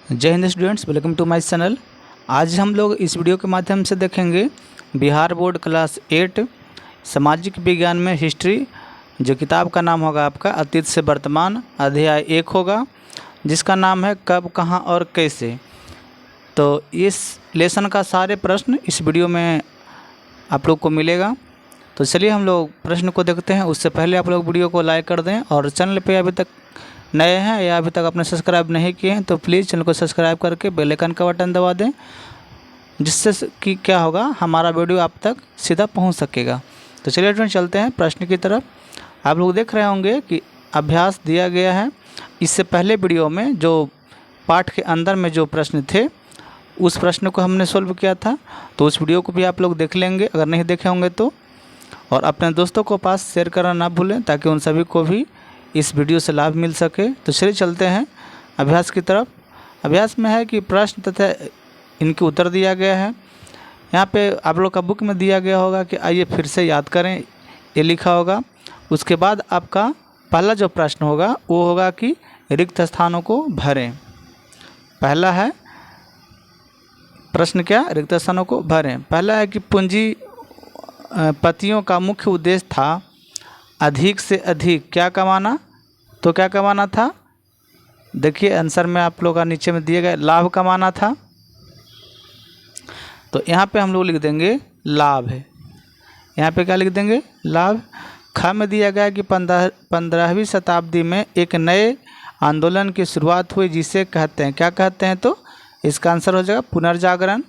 जय Hind students, welcome to my channel. आज हम लोग इस वीडियो के माध्यम से देखेंगे बिहार बोर्ड क्लास 8 सामाजिक विज्ञान में हिस्ट्री, जो किताब का नाम होगा आपका अतीत से वर्तमान, अध्याय 1 होगा, जिसका नाम है कब, कहाँ और कैसे। तो इस लेसन का सारे प्रश्न इस वीडियो में आप लोग को मिलेगा। तो चलिए हम लोग प्रश्न को देखते हैं। उससे पहले आप लोग वीडियो को लाइक कर दें, और चैनल पे अभी तक नए हैं या अभी तक आपने सब्सक्राइब नहीं किए हैं तो प्लीज़ चैनल को सब्सक्राइब करके बेल आइकन का बटन दबा दें, जिससे कि क्या होगा, हमारा वीडियो आप तक सीधा पहुंच सकेगा। तो चलिए फ्रेंड्स, चलते हैं प्रश्न की तरफ। आप लोग देख रहे होंगे कि अभ्यास दिया गया है। इससे पहले वीडियो में जो पाठ के अंदर में जो प्रश्न थे उस प्रश्न को हमने सोल्व किया था, तो उस वीडियो को भी आप लोग देख लेंगे अगर नहीं देखे होंगे तो, और अपने दोस्तों को पास शेयर करना ना भूलें ताकि उन सभी को भी इस वीडियो से लाभ मिल सके। तो चलिए चलते हैं अभ्यास की तरफ। अभ्यास में है कि प्रश्न तथा इनके उत्तर दिया गया है। यहाँ पे आप लोग का बुक में दिया गया होगा कि आइए फिर से याद करें, ये लिखा होगा। उसके बाद आपका पहला जो प्रश्न होगा वो होगा कि रिक्त स्थानों को भरें। पहला है प्रश्न क्या, रिक्त स्थानों को भरें। पहला है कि पूंजीपतियों का मुख्य उद्देश्य था अधिक से अधिक क्या कमाना। तो क्या कमाना था, देखिए आंसर में आप लोग का नीचे में दिए गए लाभ कमाना था। तो यहाँ पे हम लोग लिख देंगे लाभ है। यहाँ पे क्या लिख देंगे, लाभ। ख में दिया गया है कि 15वीं शताब्दी में एक नए आंदोलन की शुरुआत हुई जिसे कहते हैं, क्या कहते हैं, तो इसका आंसर हो जाएगा पुनर्जागरण।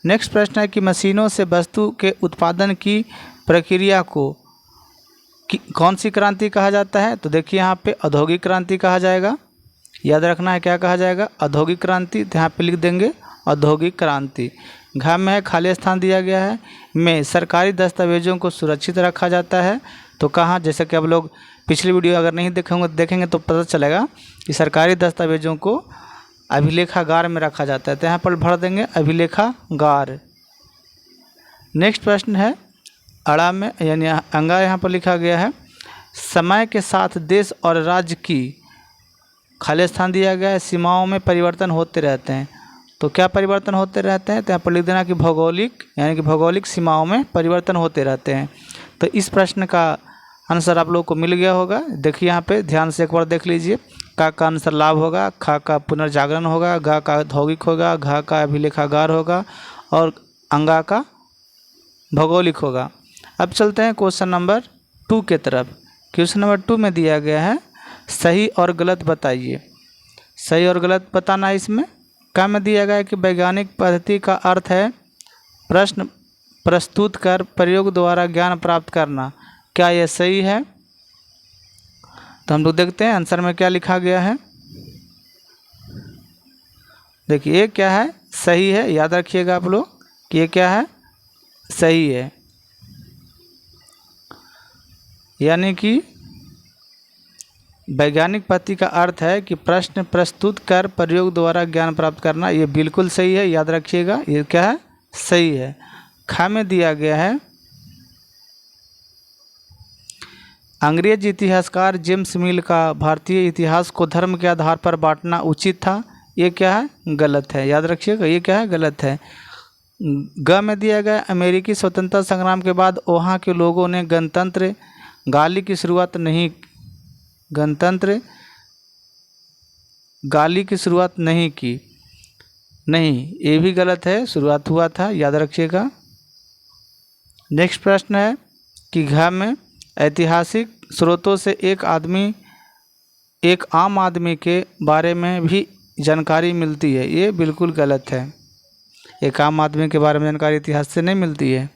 नेक्स्ट प्रश्न है कि मशीनों से वस्तु के उत्पादन की प्रक्रिया को कौन सी क्रांति कहा जाता है। तो देखिए यहाँ पे औद्योगिक क्रांति कहा जाएगा। याद रखना है क्या कहा जाएगा, औद्योगिक क्रांति। तो यहाँ पे लिख देंगे औद्योगिक क्रांति। घ में है खाली स्थान दिया गया है, में सरकारी दस्तावेजों को सुरक्षित रखा जाता है। तो कहाँ, जैसे कि अब लोग पिछली वीडियो अगर नहीं देखेंगे तो पता चलेगा कि सरकारी दस्तावेजों को अभिलेखागार में रखा जाता है। तो यहाँ पर भर देंगे अभिलेखागार। नेक्स्ट प्रश्न है अड़ा में, यानी अंगा यहाँ पर लिखा गया है, समय के साथ देश और राज्य की खाली स्थान दिया गया है, सीमाओं में परिवर्तन होते रहते हैं। तो क्या परिवर्तन होते रहते हैं, तो यहाँ पर लिख देना कि भौगोलिक, यानी कि भौगोलिक सीमाओं में परिवर्तन होते रहते हैं। तो इस प्रश्न का आंसर आप लोग को मिल गया होगा। देखिए यहाँ पे ध्यान से एक बार देख लीजिए। का आंसर लाभ होगा, खा का पुनर्जागरण होगा, गा का औद्योगिक होगा, घा का अभिलेखागार होगा, और अंगा का भौगोलिक होगा। अब चलते हैं क्वेश्चन नंबर 2 के तरफ। क्वेश्चन नंबर 2 में दिया गया है सही और गलत बताइए। सही और गलत बताना है इसमें। क्या में दिया गया है कि वैज्ञानिक पद्धति का अर्थ है प्रश्न प्रस्तुत कर प्रयोग द्वारा ज्ञान प्राप्त करना। क्या यह सही है। तो हम लोग देखते हैं आंसर में क्या लिखा गया है। देखिए ये क्या है, सही है। याद रखिएगा आप लोग कि ये क्या है, सही है। यानी कि वैज्ञानिक पद्धति का अर्थ है कि प्रश्न प्रस्तुत कर प्रयोग द्वारा ज्ञान प्राप्त करना। ये बिल्कुल सही है, याद रखिएगा ये क्या है, सही है। खा में दिया गया है अंग्रेज इतिहासकार जेम्स मिल का भारतीय इतिहास को धर्म के आधार पर बांटना उचित था। ये क्या है, गलत है। याद रखिएगा ये क्या है, गलत है। ग में दिया गया अमेरिकी स्वतंत्रता संग्राम के बाद वहाँ के लोगों ने गणतंत्र गाली की शुरुआत नहीं की। नहीं, ये भी गलत है, शुरुआत हुआ था, याद रखिएगा। नेक्स्ट प्रश्न है कि घ में ऐतिहासिक स्रोतों से एक आम आदमी के बारे में भी जानकारी मिलती है। ये बिल्कुल गलत है। एक आम आदमी के बारे में जानकारी इतिहास से नहीं मिलती है।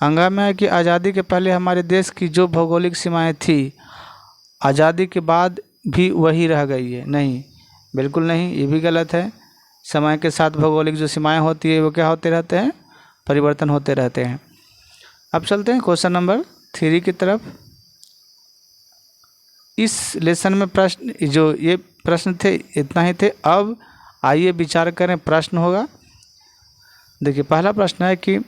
अंगा में है कि आज़ादी के पहले हमारे देश की जो भौगोलिक सीमाएं थी आज़ादी के बाद भी वही रह गई है। नहीं, बिल्कुल नहीं, ये भी गलत है। समय के साथ भौगोलिक जो सीमाएं होती है वो क्या होते रहते हैं, परिवर्तन होते रहते हैं। अब चलते हैं क्वेश्चन नंबर 3 की तरफ। इस लेसन में प्रश्न, जो ये प्रश्न थे इतना ही थे। अब आइए विचार करें, प्रश्न होगा। देखिए पहला प्रश्न है कि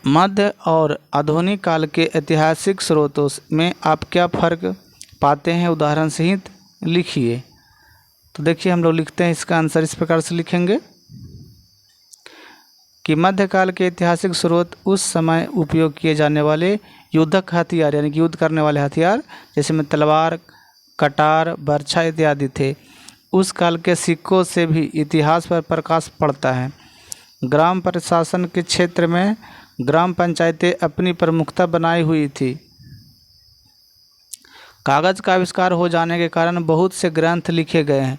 मध्य और आधुनिक काल के ऐतिहासिक स्रोतों में आप क्या फ़र्क पाते हैं, उदाहरण सहित लिखिए। तो देखिए हम लोग लिखते हैं, इसका आंसर इस प्रकार से लिखेंगे कि मध्यकाल के ऐतिहासिक स्रोत उस समय उपयोग किए जाने वाले युद्धक हथियार यानी कि युद्ध करने वाले हथियार जैसे में तलवार, कटार, बर्छा इत्यादि थे। उस काल के सिक्कों से भी इतिहास पर प्रकाश पड़ता है। ग्राम प्रशासन के क्षेत्र में ग्राम पंचायतें अपनी प्रमुखता बनाई हुई थी। कागज़ का आविष्कार हो जाने के कारण बहुत से ग्रंथ लिखे गए हैं।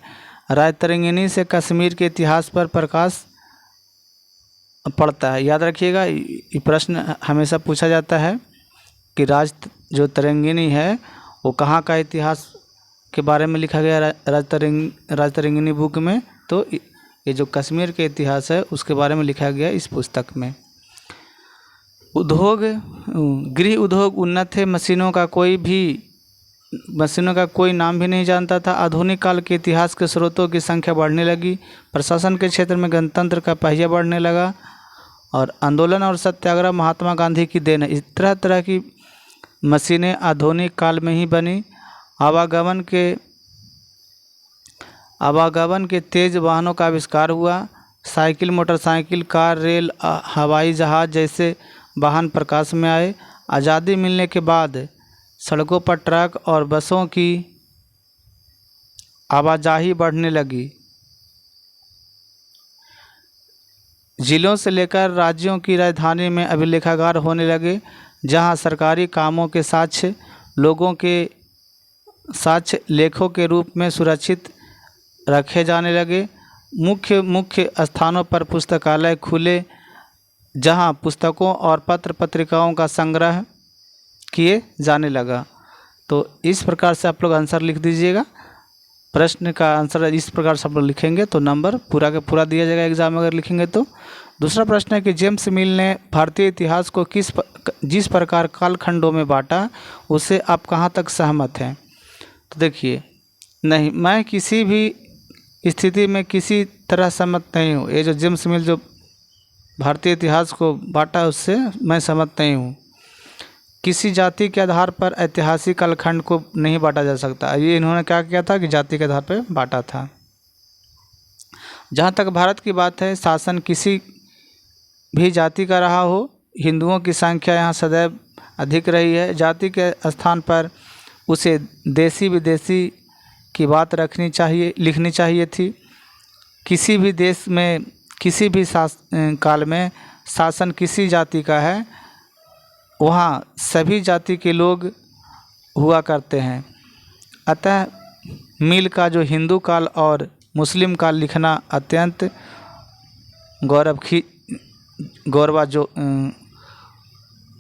रायतरंगिनी से कश्मीर के इतिहास पर प्रकाश पड़ता है। याद रखिएगा, ये प्रश्न हमेशा पूछा जाता है कि जो तरंगिनी है वो कहाँ का इतिहास के बारे में लिखा गया राजतरंगिनी बुक में। तो ये जो कश्मीर के इतिहास है उसके बारे में लिखा गया इस पुस्तक में। गृह उद्योग उन्नत थे। मशीनों का कोई नाम भी नहीं जानता था। आधुनिक काल के इतिहास के स्रोतों की संख्या बढ़ने लगी। प्रशासन के क्षेत्र में गणतंत्र का पहिया बढ़ने लगा और आंदोलन और सत्याग्रह महात्मा गांधी की देन है। इस तरह की मशीनें आधुनिक काल में ही बनी। आवागमन के तेज वाहनों का आविष्कार हुआ। साइकिल, मोटरसाइकिल, कार, रेल, हवाई जहाज़ जैसे वाहन प्रकाश में आए। आज़ादी मिलने के बाद सड़कों पर ट्रक और बसों की आवाजाही बढ़ने लगी। जिलों से लेकर राज्यों की राजधानी में अभिलेखागार होने लगे, जहां सरकारी कामों के साक्ष्य लोगों के साक्ष्य लेखों के रूप में सुरक्षित रखे जाने लगे। मुख्य स्थानों पर पुस्तकालय खुले, जहां पुस्तकों और पत्र पत्रिकाओं का संग्रह किए जाने लगा। तो इस प्रकार से आप लोग आंसर लिख दीजिएगा। प्रश्न का आंसर इस प्रकार से आप लोग लिखेंगे तो नंबर पूरा का पूरा दिया जाएगा एग्जाम अगर लिखेंगे तो। दूसरा प्रश्न है कि जेम्स मिल ने भारतीय इतिहास को जिस प्रकार कालखंडों में बांटा उससे आप कहाँ तक सहमत हैं? तो देखिए, नहीं, मैं किसी भी स्थिति में किसी तरह सहमत नहीं हूँ। ये जो जेम्स मिल जो भारतीय इतिहास को बांटा उससे मैं सहमत नहीं हूँ। किसी जाति के आधार पर ऐतिहासिक कालखंड को नहीं बांटा जा सकता। ये इन्होंने क्या किया था कि जाति के आधार पर बांटा था। जहाँ तक भारत की बात है, शासन किसी भी जाति का रहा हो, हिंदुओं की संख्या यहाँ सदैव अधिक रही है। जाति के स्थान पर उसे देसी विदेशी की बात लिखनी चाहिए थी। किसी भी देश में किसी भी काल में शासन किसी जाति का है, वहाँ सभी जाति के लोग हुआ करते हैं। अतः मिल का जो हिंदू काल और मुस्लिम काल लिखना अत्यंत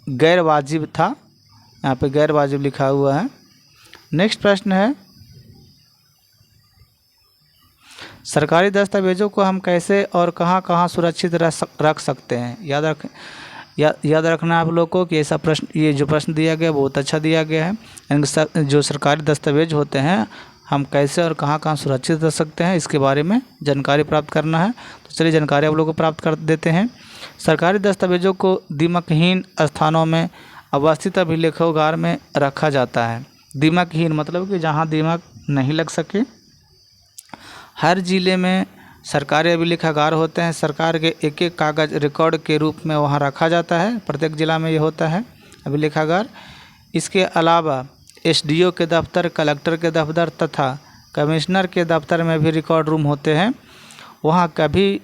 गैर वाजिब था। यहाँ पे गैर वाजिब लिखा हुआ है। नेक्स्ट प्रश्न है, सरकारी दस्तावेजों को हम कैसे और कहाँ सुरक्षित रख सकते हैं? याद रखना आप लोग को कि ऐसा प्रश्न, ये जो प्रश्न दिया गया बहुत अच्छा दिया गया है। जो सरकारी दस्तावेज होते हैं हम कैसे और कहाँ सुरक्षित रख सकते हैं, इसके बारे में जानकारी प्राप्त करना है। तो चलिए जानकारी आप लोग को प्राप्त कर देते हैं। सरकारी दस्तावेजों को दीमकहीन स्थानों में अवस्थित अभिलेखागार में रखा जाता है। दीमकहीन मतलब कि जहाँ दीमक नहीं लग सके। हर जिले में सरकारी अभिलेखागार होते हैं। सरकार के एक एक कागज़ रिकॉर्ड के रूप में वहाँ रखा जाता है। प्रत्येक जिला में ये होता है अभिलेखागार। इसके अलावा एसडीओ के दफ्तर, कलेक्टर के दफ्तर तथा कमिश्नर के दफ्तर में भी रिकॉर्ड रूम होते हैं। वहाँ कभी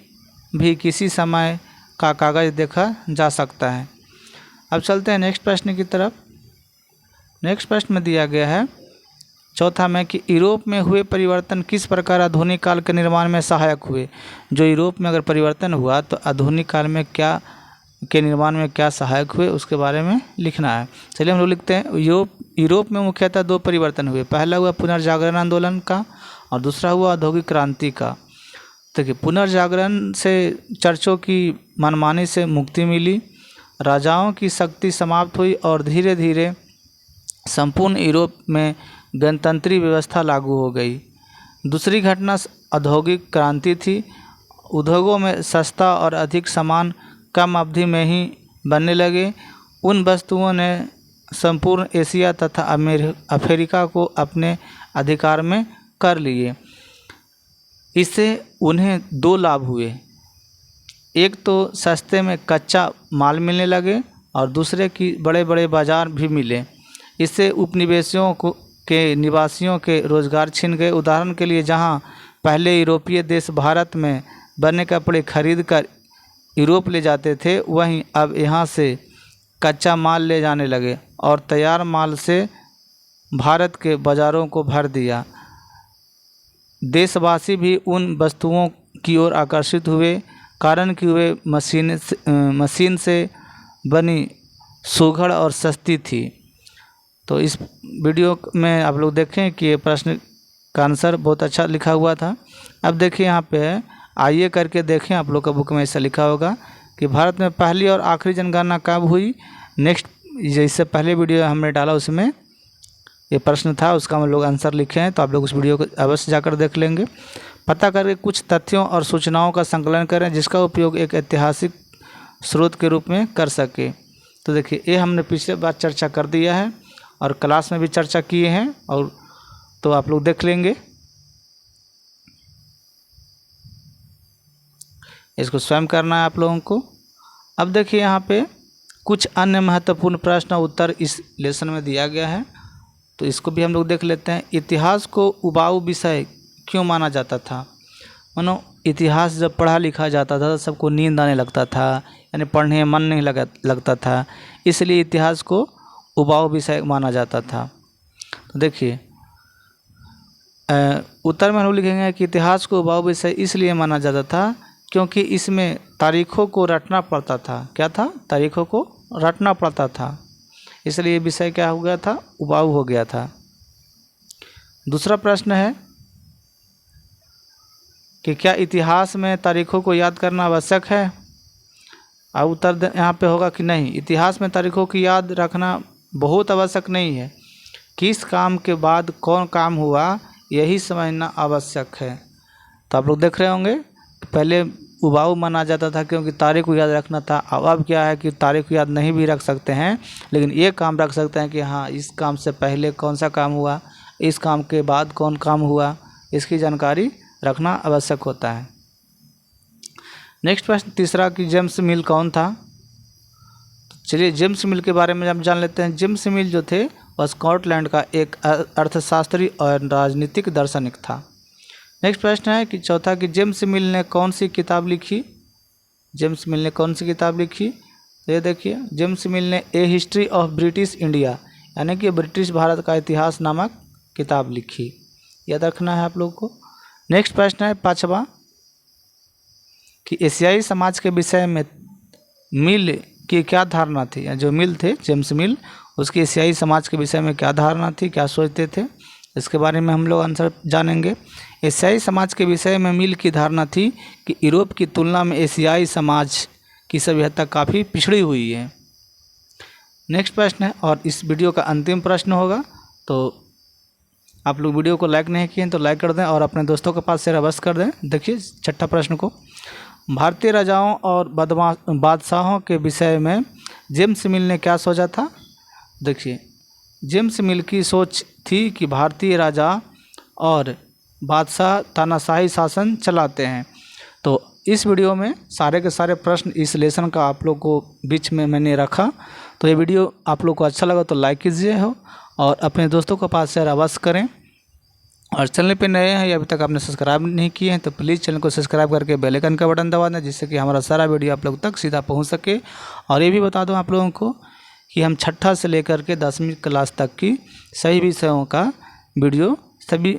भी किसी समय का कागज़ देखा जा सकता है। अब चलते हैं नेक्स्ट प्रश्न की तरफ। नेक्स्ट प्रश्न में दिया गया है चौथा में कि यूरोप में हुए परिवर्तन किस प्रकार आधुनिक काल के निर्माण में सहायक हुए। जो यूरोप में अगर परिवर्तन हुआ तो आधुनिक काल में के निर्माण में क्या सहायक हुए उसके बारे में लिखना है। चलिए हम लोग लिखते हैं। यूरोप में मुख्यतः दो परिवर्तन हुए। पहला हुआ पुनर्जागरण आंदोलन का और दूसरा हुआ औद्योगिक क्रांति का। देखिए, पुनर्जागरण से चर्चों की मनमानी से मुक्ति मिली, राजाओं की शक्ति समाप्त हुई और धीरे धीरे संपूर्ण यूरोप में गणतंत्री व्यवस्था लागू हो गई। दूसरी घटना औद्योगिक क्रांति थी। उद्योगों में सस्ता और अधिक सामान कम अवधि में ही बनने लगे। उन वस्तुओं ने संपूर्ण एशिया तथा अफ्रीका को अपने अधिकार में कर लिए। इससे उन्हें दो लाभ हुए। एक तो सस्ते में कच्चा माल मिलने लगे और दूसरे कि बड़े बड़े बाज़ार भी मिले। इससे उपनिवेशियों के निवासियों के रोज़गार छिन गए। उदाहरण के लिए जहां पहले यूरोपीय देश भारत में बने कपड़े खरीद कर यूरोप ले जाते थे, वहीं अब यहां से कच्चा माल ले जाने लगे और तैयार माल से भारत के बाज़ारों को भर दिया। देशवासी भी उन वस्तुओं की ओर आकर्षित हुए, कारण कि वे मशीन से बनी, सुघड़ और सस्ती थी। तो इस वीडियो में आप लोग देखें कि ये प्रश्न का आंसर बहुत अच्छा लिखा हुआ था। अब देखिए यहाँ पे आइए करके देखें, आप लोग का बुक में ऐसा लिखा होगा कि भारत में पहली और आखिरी जनगणना कब हुई। नेक्स्ट जैसे पहले वीडियो हमने डाला उसमें ये प्रश्न था, उसका हम लोग आंसर लिखे हैं, तो आप लोग उस वीडियो को अवश्य जाकर देख लेंगे। पता करके कुछ तथ्यों और सूचनाओं का संकलन करें जिसका उपयोग एक ऐतिहासिक स्रोत के रूप में कर सके। तो देखिए ये हमने पिछले बार चर्चा कर दिया है और क्लास में भी चर्चा किए हैं, और तो आप लोग देख लेंगे। इसको स्वयं करना है आप लोगों को। अब देखिए यहाँ पे कुछ अन्य महत्वपूर्ण प्रश्न उत्तर इस लेसन में दिया गया है, तो इसको भी हम लोग देख लेते हैं। इतिहास को उबाऊ विषय क्यों माना जाता था। मानो इतिहास जब पढ़ा लिखा जाता था तो सबको नींद आने लगता था, यानी पढ़ने में मन नहीं लगता था, इसलिए इतिहास को उबाऊ विषय माना जाता था। तो देखिए उत्तर में हम लोग लिखेंगे कि इतिहास को उबाऊ विषय इसलिए माना जाता था क्योंकि इसमें तारीखों को रटना पड़ता था। क्या था? तारीखों को रटना पड़ता था, इसलिए विषय क्या हो गया था? उबाऊ हो गया था। दूसरा प्रश्न है कि क्या इतिहास में तारीखों को याद करना आवश्यक है। अब उत्तर यहाँ पे होगा कि नहीं, इतिहास में तारीखों की याद रखना बहुत आवश्यक नहीं है। किस काम के बाद कौन काम हुआ यही समझना आवश्यक है। तो आप लोग देख रहे होंगे पहले उबाऊ माना जाता था क्योंकि तारीख को याद रखना था। अब क्या है कि तारीख को याद नहीं भी रख सकते हैं, लेकिन ये काम रख सकते हैं कि हाँ इस काम से पहले कौन सा काम हुआ, इस काम के बाद कौन काम हुआ, इसकी जानकारी रखना आवश्यक होता है। नेक्स्ट प्रश्न तीसरा कि जेम्स मिल कौन था। चलिए जेम्स मिल के बारे में हम जान लेते हैं। जेम्स मिल जो थे वह स्कॉटलैंड का एक अर्थशास्त्री और राजनीतिक दार्शनिक था। नेक्स्ट प्रश्न है कि चौथा कि जेम्स मिल ने कौन सी किताब लिखी। जेम्स मिल ने कौन सी किताब लिखी, तो ये देखिए जेम्स मिल ने ए हिस्ट्री ऑफ ब्रिटिश इंडिया, यानी कि ब्रिटिश भारत का इतिहास नामक किताब लिखी। याद रखना है आप लोग को। नेक्स्ट प्रश्न है पांचवा कि एशियाई समाज के विषय में मिल की क्या धारणा थी। जो मिल थे जेम्स मिल, उसकी एशियाई समाज के विषय में क्या धारणा थी, क्या सोचते थे, इसके बारे में हम लोग आंसर जानेंगे। एशियाई समाज के विषय में मिल की धारणा थी कि यूरोप की तुलना में एशियाई समाज की सभ्यता काफ़ी पिछड़ी हुई है। नेक्स्ट प्रश्न है और इस वीडियो का अंतिम प्रश्न होगा, तो आप लोग वीडियो को लाइक नहीं किए तो लाइक कर दें और अपने दोस्तों के पास शेयर अवश्य कर दें। देखिए छठा प्रश्न को, भारतीय राजाओं और बादशाहों के विषय में जेम्स मिल ने क्या सोचा था। देखिए जेम्स मिल की सोच थी कि भारतीय राजा और बादशाह तानाशाही शासन चलाते हैं। तो इस वीडियो में सारे के सारे प्रश्न इस लेसन का आप लोग को बीच में मैंने रखा। तो ये वीडियो आप लोग को अच्छा लगा तो लाइक कीजिए हो और अपने दोस्तों के पास शेयर अवश्य करें। और चैनल पे नए हैं या अभी तक आपने सब्सक्राइब नहीं किए हैं तो प्लीज़ चैनल को सब्सक्राइब करके बेल आइकन का बटन दबा दें, जिससे कि हमारा सारा वीडियो आप लोग तक सीधा पहुंच सके। और ये भी बता दूं आप लोगों को कि हम छठा से लेकर के 10वीं क्लास तक की सही विषयों का वीडियो सभी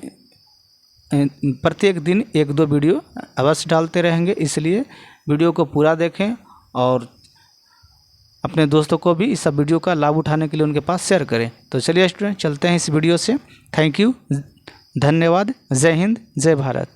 प्रत्येक दिन 1-2 वीडियो अवश्य डालते रहेंगे, इसलिए वीडियो को पूरा देखें और अपने दोस्तों को भी इस सब वीडियो का लाभ उठाने के लिए उनके पास शेयर करें। तो चलिए स्टूडेंट चलते हैं इस वीडियो से। थैंक यू, धन्यवाद, जय हिंद, जय भारत।